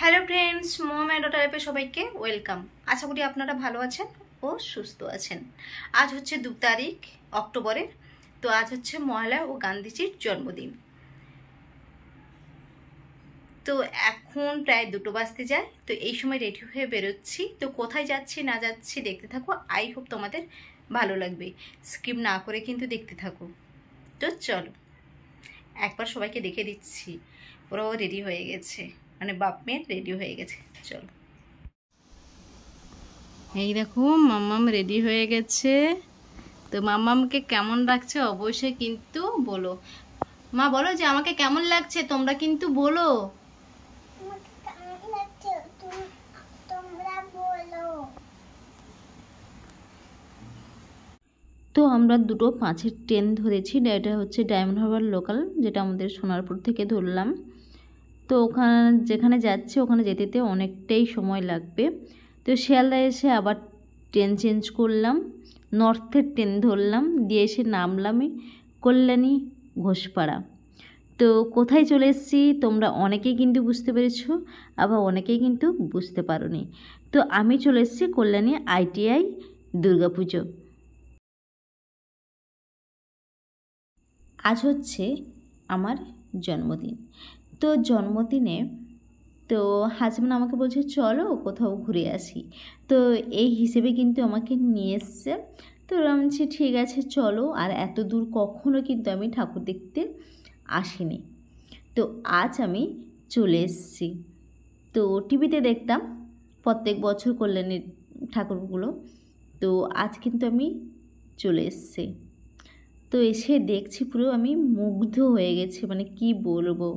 Hello friends, mom and daughter লাইফে সবাইকে welcome. আশা করি আপনারা ভালো আছেন ও সুস্থ আছেন। আজ হচ্ছে 2 তারিখ অক্টোবরের। তো আজ হচ্ছে মহালয়া ও গান্ধীজির জন্মদিন। তো এখন প্রায় 2টো বাজতে যায়। তো এই সময় রেডি হয়ে বেরোচ্ছি। তো কোথায় যাচ্ছি না যাচ্ছি দেখতে থাকো। আই হোপ তোমাদের ভালো লাগবে। স্কিপ না করে কিন্তু দেখতে থাকো। তো চলো একবার সবাইকে দেখে দিচ্ছি, ওরাও রেডি হয়ে গেছে, মানে বাপ মেয়ে রেডি হয়ে গেছে। চলো, এই দেখো মাম্মাম রেডি হয়ে গেছে। তো মাম্মামকে কেমন লাগছে অবশ্যই কিন্তু বলো। মা বলো যে আমাকে কেমন লাগছে, তোমরা কিন্তু বলো। তো আমরা 2টো 5-এর ট্রেন ধরেছি। এটা হচ্ছে ডায়মন্ড হারবার লোকাল, যেটা আমাদের সোনারপুর থেকে ধরলাম। তো ওখানে যেখানে যাচ্ছি ওখানে যেতে অনেকটাই সময় লাগবে। তো শিয়ালদা এসে আবার ট্রেন চেঞ্জ করলাম, নর্থের ট্রেন ধরলাম, দিয়ে এসে নামলামই কল্যাণী ঘোষপাড়া। তো কোথায় চলে এসেছি তোমরা অনেকেই কিন্তু বুঝতে পেরেছো, আবার অনেকেই কিন্তু বুঝতে পারোনি। তো আমি চলে এসেছি কল্যাণী ITI দুর্গাপুজো। আজ হচ্ছে আমার জন্মদিন। তো জন্মদিনে তো হাজবেন্ড আমাকে বলছে চলো কোথাও ঘুরে আসি। তো এই হিসেবে কিন্তু আমাকে নিয়ে এসছে। তো আমি বলছি ঠিক আছে চলো। আর এত দূর কখনো কিন্তু আমি ঠাকুর দেখতে আসিনি। তো আজ আমি চলে এসেছি। তো টিভিতে দেখতাম প্রত্যেক বছর কল্যাণীর ঠাকুরগুলো। তো আজ কিন্তু আমি চলে এসেছি। তো এসে দেখছি পুরো আমি মুগ্ধ হয়ে গেছি, মানে কি বলবো।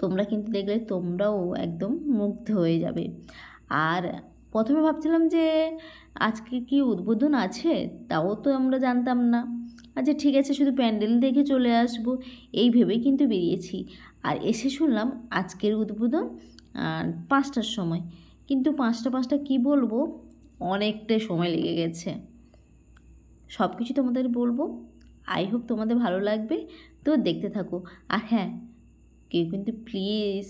তোমরা কিন্তু দেখলে তোমরাও একদম মুগ্ধ হয়ে যাবে। আর প্রথমে ভাবছিলাম যে আজকে কি উদ্বোধন আছে, তাও তো আমরা জানতাম না। আচ্ছা ঠিক আছে, শুধু প্যান্ডেল দেখে চলে আসবো এই ভেবেই কিন্তু বেরিয়েছি। আর এসে শুনলাম আজকের উদ্বোধন 5টার সময়। কিন্তু 5টা কি বলবো, অনেকটাই সময় লেগে গেছে। সব কিছু তোমাদের বলবো। আই হোপ তোমাদের ভালো লাগবে। তো দেখতে থাকো। আর হ্যাঁ, কেউ কিন্তু প্লিজ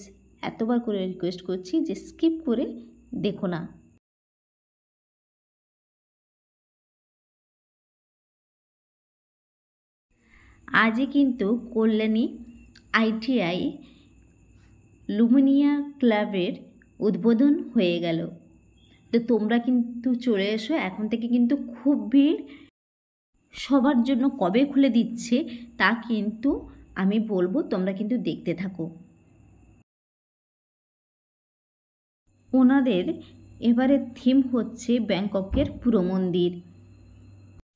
এতবার করে রিকোয়েস্ট করছি যে স্কিপ করে দেখো না। আজই কিন্তু কল্যাণী ITI লুমিনিয়া ক্লাবের উদ্বোধন হয়ে গেল। তো তোমরা কিন্তু চলে এসো, এখন থেকে কিন্তু খুব ভিড়। সবার জন্য কবে খুলে দিচ্ছে তা কিন্তু আমি বলবো, তোমরা কিন্তু দেখতে থাকো। ওনাদের এবারে থিম হচ্ছে ব্যাংককের পুরো মন্দির।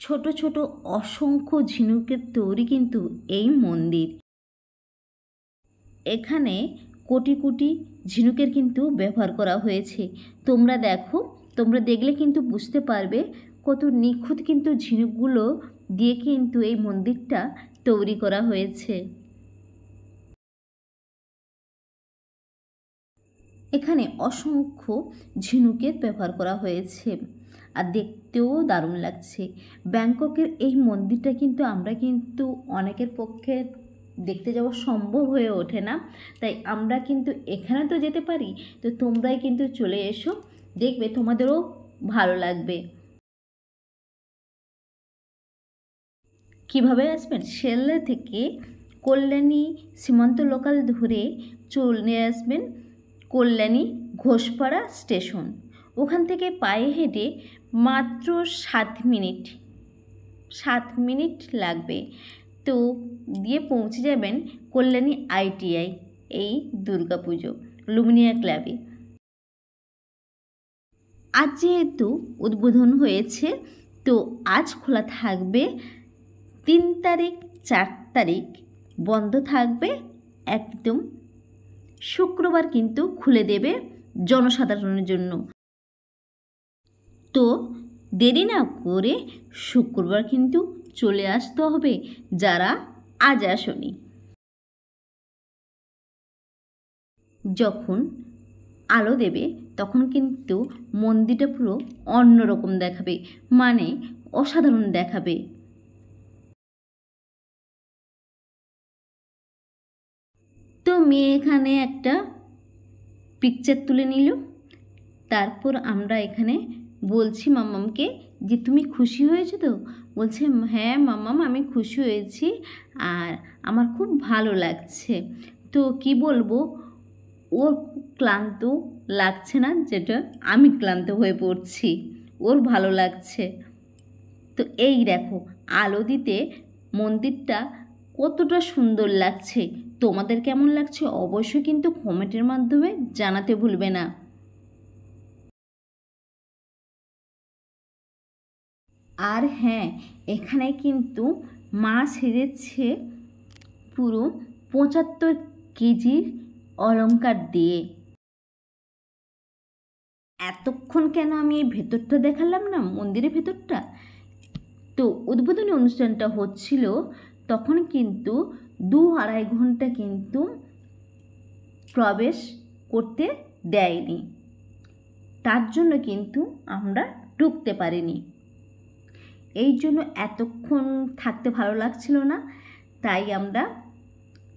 ছোট ছোট অসংখ্য ঝিনুকের তৈরি কিন্তু এই মন্দির। এখানে কোটি কোটি ঝিনুকের কিন্তু ব্যবহার করা হয়েছে। তোমরা দেখো, তোমরা দেখলে কিন্তু বুঝতে পারবে কত নিখুঁত কিন্তু ঝিনুকগুলো দিয়ে কিন্তু এই মন্দিরটা তৈরি করা হয়েছে। এখানে অসংখ্য ঝিনুকের ব্যবহার করা হয়েছে, আর দেখতেও দারুণ লাগছে। ব্যাংককের এই মন্দিরটা কিন্তু আমরা কিন্তু অনেকের পক্ষে দেখতে যাওয়া সম্ভব হয়ে ওঠে না, তাই আমরা কিন্তু এখানে তো যেতে পারি। তো তোমরাই কিন্তু চলে এসো, দেখবে তোমাদেরও ভালো লাগবে। কিভাবে আসবেন? শিয়ালদা থেকে কল্যাণী সীমান্ত লোকাল ধরে চলে আসবেন কল্যাণী ঘোষপাড়া স্টেশন। ওখান থেকে পায়ে হেঁটে মাত্র 7 মিনিট লাগবে। তো দিয়ে পৌঁছে যাবেন কল্যাণী ITI এই দুর্গাপুজো লুমিনিয়া ক্লাবে। আজ যেহেতু উদ্বোধন হয়েছে, তো আজ খোলা থাকবে। 3 তারিখ 4 তারিখ বন্ধ থাকবে একদম। শুক্রবার কিন্তু খুলে দেবে জনসাধারণের জন্য। তো দেরি না করে শুক্রবার কিন্তু চলে আসতে হবে যারা আজ আসনি। যখন আলো দেবে তখন কিন্তু মন্দিরটা পুরো অন্যরকম দেখাবে, মানে অসাধারণ দেখাবে। তো মেয়ে এখানে একটা পিকচার তুলে নিল। তারপর আমরা এখানে বলছি মাম্মামকে যে তুমি খুশি হয়েছো তো? বলছে হ্যাঁ মাম্মাম আমি খুশি হয়েছি আর আমার খুব ভালো লাগছে। তো কি বলবো, ওর ক্লান্ত লাগছে না, যেটা আমি ক্লান্ত হয়ে পড়ছি, ওর ভালো লাগছে। তো এই দেখো আলো দিতে মন্দিরটা কতটা সুন্দর লাগছে। তোমাদের কেমন লাগছে অবশ্যই কিন্তু কমেন্টের মাধ্যমে জানাতে ভুলবে না। আর হ্যাঁ, এখানে কিন্তু মা সেজেছে পুরো 75 কেজির অলংকার দিয়ে। এতক্ষণ কেন আমি এই ভেতরটা দেখালাম না, মন্দিরের ভেতরটা? তো উদ্বোধনী অনুষ্ঠানটা হচ্ছিল তখন কিন্তু 2-2.5 ঘন্টা কিন্তু প্রবেশ করতে দেয়নি, তার জন্য কিন্তু আমরা ঢুকতে পারিনি। এই জন্য এতক্ষণ থাকতে ভালো লাগছিল না, তাই আমরা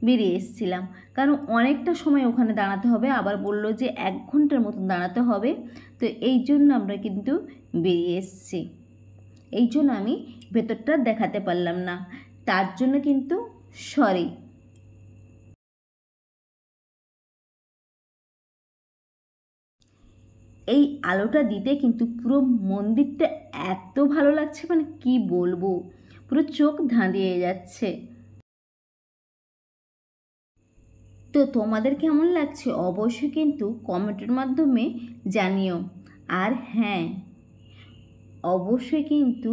বেরিয়ে এসেছিলাম। কারণ অনেকটা সময় ওখানে দাঁড়াতে হবে, আবার বললো যে 1 ঘন্টার মতন দাঁড়াতে হবে। তো এই জন্য আমরা কিন্তু বেরিয়ে এসেছি। এই জন্য আমি ভেতরটা দেখাতে পারলাম না, তার জন্য কিন্তু সরি। এই আলোটা দিতে কিন্তু পুরো মন্দিরটা এত ভালো লাগছে, মানে কি বলবো, পুরো চোখ ধাঁধিয়ে যাচ্ছে। তো তোমাদের কেমন লাগছে অবশ্যই কিন্তু কমেন্টের মাধ্যমে জানিও। আর হ্যাঁ, অবশ্যই কিন্তু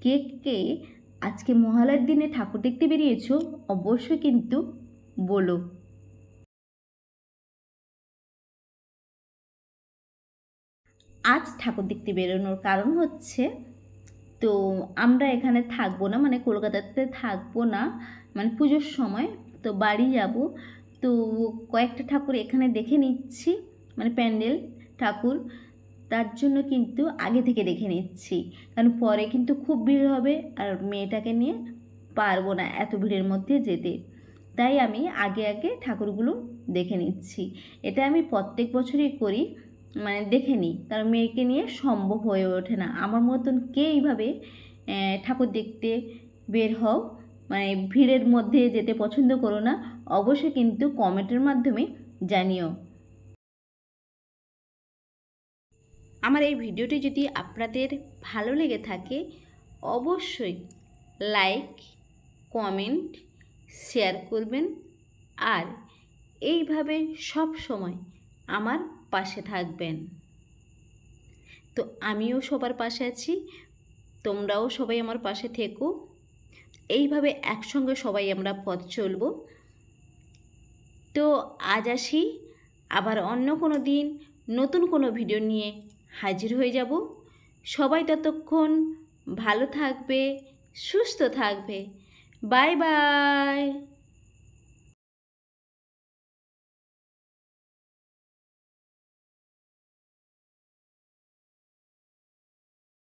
কে কে আজকে মহালয়ার দিনে ঠাকুর দেখতে বেরিয়েছো অবশ্যই কিন্তু বলো। আজ ঠাকুর দেখতে বেরোনোর কারণ হচ্ছে, তো আমরা এখানে থাকবো না, মানে কলকাতাতে থাকবো না, মানে পুজোর সময় তো বাড়ি যাব। তো কয়েকটা ঠাকুর এখানে দেখে নিচ্ছি, মানে প্যান্ডেল ঠাকুর, তার জন্য কিন্তু আগে থেকে দেখে নিচ্ছি। কারণ পরে কিন্তু খুব ভিড় হবে আর মেয়েটাকে নিয়ে পারবো না এত ভিড়ের মধ্যে যেতে, তাই আমি আগে আগে ঠাকুরগুলো দেখে নিচ্ছি। এটা আমি প্রত্যেক বছরই করি, মানে দেখে নিই, কারণ মেয়েকে নিয়ে সম্ভব হয়ে ওঠে না। আমার মতন কে এইভাবে ঠাকুর দেখতে বের হও, মানে ভিড়ের মধ্যে যেতে পছন্দ করো না, অবশ্যই কিন্তু কমেন্টের মাধ্যমে জানিও। আমার এই ভিডিওটি যদি আপনাদের ভালো লেগে থাকে অবশ্যই লাইক, কমেন্ট, শেয়ার করবেন। আর এইভাবে সব সময় আমার পাশে থাকবেন। তো আমিও সবার পাশে আছি, তোমরাও সবাই আমার পাশে থেকো। এইভাবে একসঙ্গে সবাই আমরা পথ চলব। তো আজ আসি, আবার অন্য কোনো দিন নতুন কোনো ভিডিও নিয়ে হাজির হয়ে যাব। সবাই ততক্ষণ ভালো থাকবে, সুস্থ থাকবে। Bye bye.